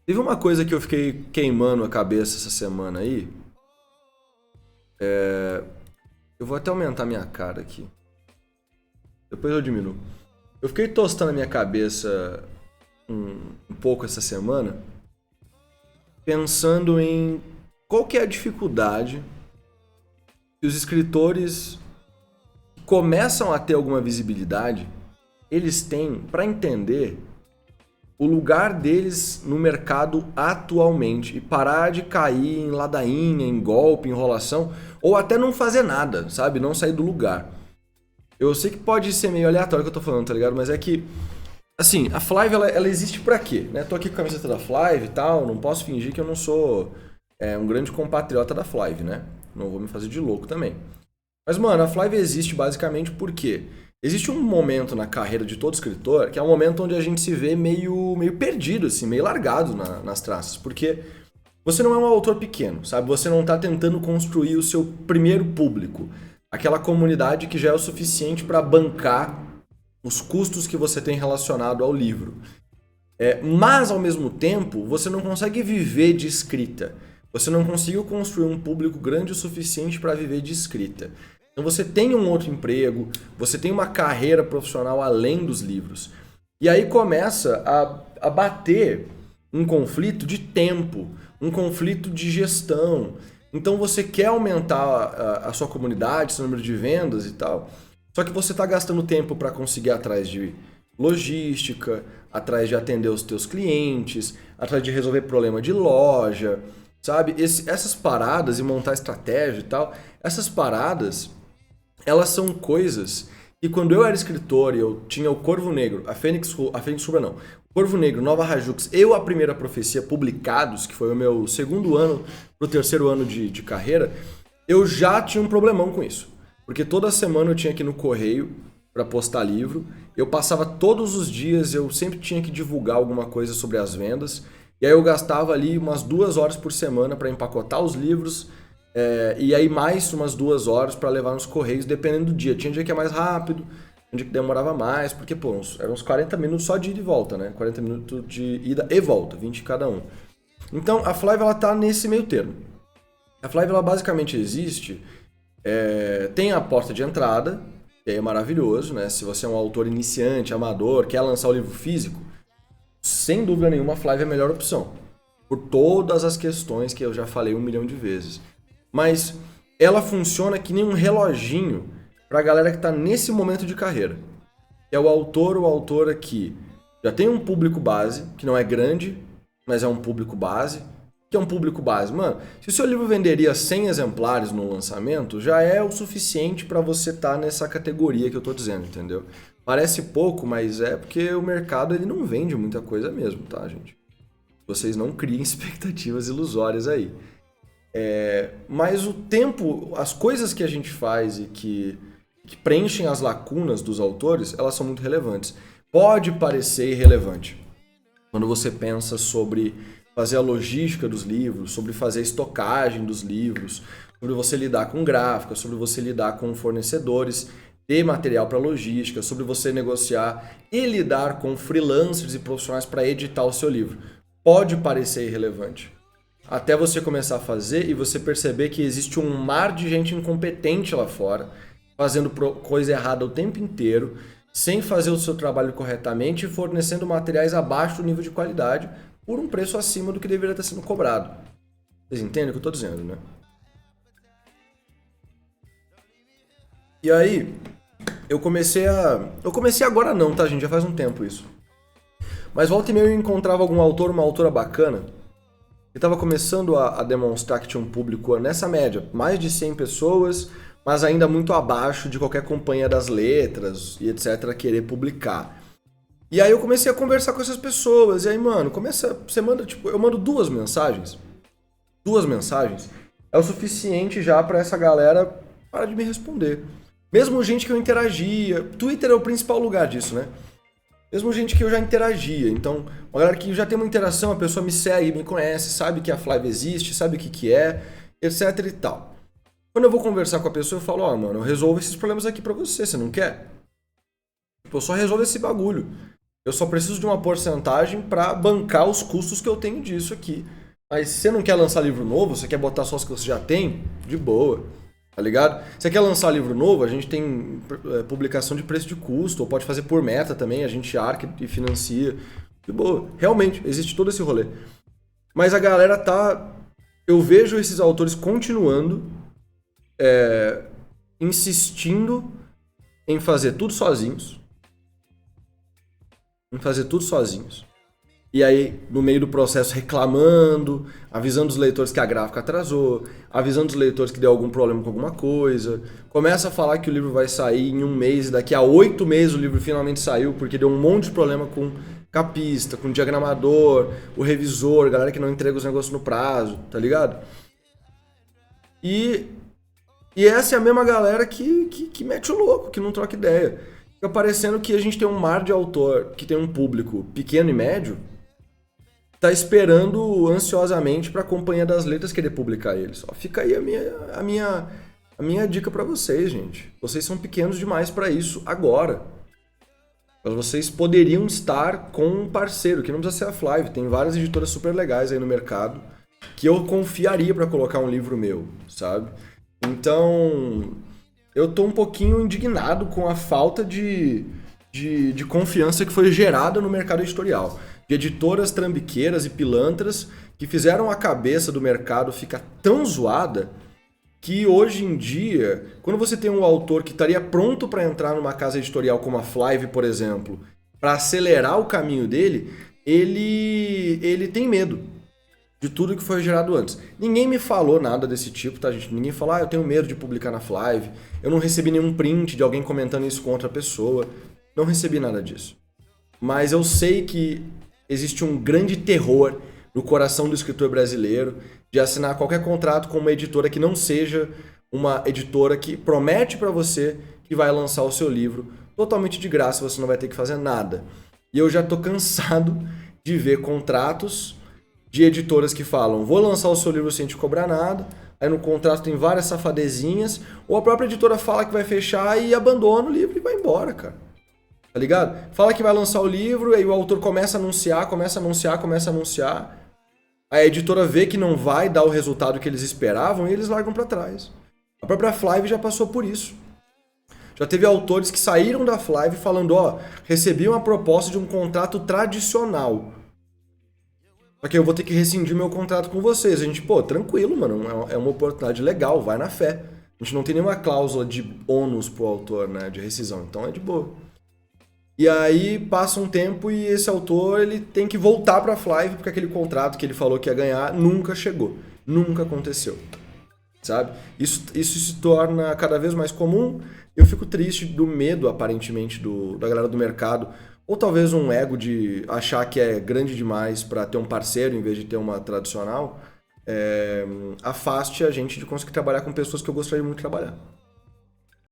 Teve uma coisa que eu fiquei queimando a cabeça essa semana aí. Eu vou até aumentar minha cara aqui. Depois eu diminuo. Eu fiquei tostando a minha cabeça um pouco essa semana, pensando em qual que é a dificuldade que os escritores que começam a ter alguma visibilidade, eles têm para entender o lugar deles no mercado atualmente e parar de cair em ladainha, em golpe, enrolação, ou até não fazer nada, sabe? Não sair do lugar. Eu sei que pode ser meio aleatório o que eu tô falando, tá ligado? Mas é que, assim, a Flive, ela existe pra quê? Né? Tô aqui com a camiseta da Flive e tal, não posso fingir que eu não sou um grande compatriota da Flive, né? Não vou me fazer de louco também. Mas, mano, a Flive existe basicamente porque existe um momento na carreira de todo escritor que é um momento onde a gente se vê meio perdido, assim, meio largado nas traças. Porque você não é um autor pequeno, sabe? Você não tá tentando construir o seu primeiro público. Aquela comunidade que já é o suficiente para bancar os custos que você tem relacionado ao livro. Mas, ao mesmo tempo, você não consegue viver de escrita. Você não conseguiu construir um público grande o suficiente para viver de escrita. Então você tem um outro emprego, você tem uma carreira profissional além dos livros. E aí começa a bater um conflito de tempo, um conflito de gestão. Então você quer aumentar a sua comunidade, seu número de vendas e tal, só que você está gastando tempo para conseguir ir atrás de logística, atrás de atender os teus clientes, atrás de resolver problema de loja, sabe? Essas paradas e montar estratégia e tal, essas paradas, elas são coisas que quando eu era escritor e eu tinha o Corvo Negro, a Fênix Rubra não, o Corvo Negro, Nova Rajux, eu a Primeira Profecia publicados, que foi o meu segundo ano pro terceiro ano de carreira, eu já tinha um problemão com isso. Porque toda semana eu tinha que ir no correio para postar livro, eu passava todos os dias, eu sempre tinha que divulgar alguma coisa sobre as vendas, e aí eu gastava ali umas 2 horas por semana para empacotar os livros, e aí mais umas 2 horas para levar nos correios, dependendo do dia. Tinha dia que é mais rápido, tinha dia que demorava mais, porque pô, eram uns 40 minutos só de ida e volta, né? 40 minutos de ida e volta, 20 cada um. Então a Flive ela tá nesse meio termo. A Flive ela basicamente existe, tem a porta de entrada, que é maravilhoso, né? Se você é um autor iniciante, amador, quer lançar o livro físico, sem dúvida nenhuma a Flive é a melhor opção. Por todas as questões que eu já falei 1 milhão de vezes. Mas ela funciona que nem um reloginho para a galera que está nesse momento de carreira. É o autor ou autora que já tem um público base, que não é grande, mas é um público base. Que é um público base? Mano, se o seu livro venderia 100 exemplares no lançamento, já é o suficiente para você estar nessa categoria que eu tô dizendo, entendeu? Parece pouco, mas é porque o mercado ele não vende muita coisa mesmo, tá, gente? Vocês não criem expectativas ilusórias aí. Mas o tempo, as coisas que a gente faz e que preenchem as lacunas dos autores, elas são muito relevantes. Pode parecer irrelevante quando você pensa sobre fazer a logística dos livros, sobre fazer a estocagem dos livros, sobre você lidar com gráfica, sobre você lidar com fornecedores de material para logística, sobre você negociar e lidar com freelancers e profissionais para editar o seu livro. Pode parecer irrelevante. Até você começar a fazer e você perceber que existe um mar de gente incompetente lá fora, fazendo coisa errada o tempo inteiro, sem fazer o seu trabalho corretamente e fornecendo materiais abaixo do nível de qualidade por um preço acima do que deveria estar sendo cobrado. Vocês entendem o que eu estou dizendo, né? E aí, eu comecei agora não, tá, gente? Já faz um tempo isso. Mas volta e meia eu encontrava algum autor, uma autora bacana, que estava começando a demonstrar que tinha um público nessa média, mais de 100 pessoas, mas ainda muito abaixo de qualquer companhia das letras e etc. querer publicar. E aí eu comecei a conversar com essas pessoas, e aí, mano, você manda, tipo, eu mando 2 mensagens. 2 mensagens é o suficiente já pra essa galera parar de me responder. Mesmo gente que eu interagia, Twitter é o principal lugar disso, né? Mesmo gente que eu já interagia, então, uma galera que já tem uma interação, a pessoa me segue, me conhece, sabe que a Flive existe, sabe o que é, etc e tal. Quando eu vou conversar com a pessoa, eu falo, ó, mano, eu resolvo esses problemas aqui pra você não quer? Tipo, eu só resolvo esse bagulho. Eu só preciso de uma porcentagem para bancar os custos que eu tenho disso aqui. Mas se você não quer lançar livro novo, você quer botar só os que você já tem, de boa. Tá ligado? Você quer lançar livro novo, a gente tem publicação de preço de custo, ou pode fazer por meta também, a gente arca e financia. De boa. Realmente, existe todo esse rolê. Mas a galera tá... Eu vejo esses autores continuando insistindo em fazer tudo sozinhos. E aí, no meio do processo, reclamando, avisando os leitores que a gráfica atrasou, avisando os leitores que deu algum problema com alguma coisa. Começa a falar que o livro vai sair em 1 mês, e daqui a 8 meses o livro finalmente saiu, porque deu um monte de problema com capista, com diagramador, o revisor, galera que não entrega os negócios no prazo, tá ligado? E essa é a mesma galera que mete o louco, que não troca ideia. Fica parecendo que a gente tem um mar de autor que tem um público pequeno e médio, tá esperando ansiosamente pra Companhia das Letras querer publicar eles. Ó, fica aí a minha dica pra vocês, gente. Vocês são pequenos demais pra isso agora. Mas vocês poderiam estar com um parceiro, que não precisa ser a Flive. Tem várias editoras super legais aí no mercado que eu confiaria pra colocar um livro meu, sabe? Então, eu tô um pouquinho indignado com a falta de confiança que foi gerada no mercado editorial. De editoras trambiqueiras e pilantras que fizeram a cabeça do mercado ficar tão zoada que hoje em dia, quando você tem um autor que estaria pronto para entrar numa casa editorial como a Flive, por exemplo, para acelerar o caminho dele, ele tem medo de tudo que foi gerado antes. Ninguém me falou nada desse tipo, tá, gente? Ninguém falou, eu tenho medo de publicar na Flive, eu não recebi nenhum print de alguém comentando isso com outra pessoa, não recebi nada disso. Mas eu sei que existe um grande terror no coração do escritor brasileiro de assinar qualquer contrato com uma editora que não seja uma editora que promete para você que vai lançar o seu livro totalmente de graça, você não vai ter que fazer nada. E eu já tô cansado de ver contratos de editoras que falam, vou lançar o seu livro sem te cobrar nada, aí no contrato tem várias safadezinhas, ou a própria editora fala que vai fechar e abandona o livro e vai embora, cara. Tá ligado? Fala que vai lançar o livro, aí o autor começa a anunciar, a editora vê que não vai dar o resultado que eles esperavam e eles largam pra trás. A própria Flive já passou por isso. Já teve autores que saíram da Flive falando, recebi uma proposta de um contrato tradicional. Só que eu vou ter que rescindir meu contrato com vocês. A gente, tranquilo, mano, é uma oportunidade legal, vai na fé. A gente não tem nenhuma cláusula de ônus pro autor, né, de rescisão, então é de boa. E aí passa um tempo e esse autor ele tem que voltar pra Flive porque aquele contrato que ele falou que ia ganhar nunca chegou, nunca aconteceu, sabe? Isso se torna cada vez mais comum. Eu fico triste do medo, aparentemente, da galera do mercado, ou talvez um ego de achar que é grande demais pra ter um parceiro em vez de ter uma tradicional, afaste a gente de conseguir trabalhar com pessoas que eu gostaria muito de trabalhar.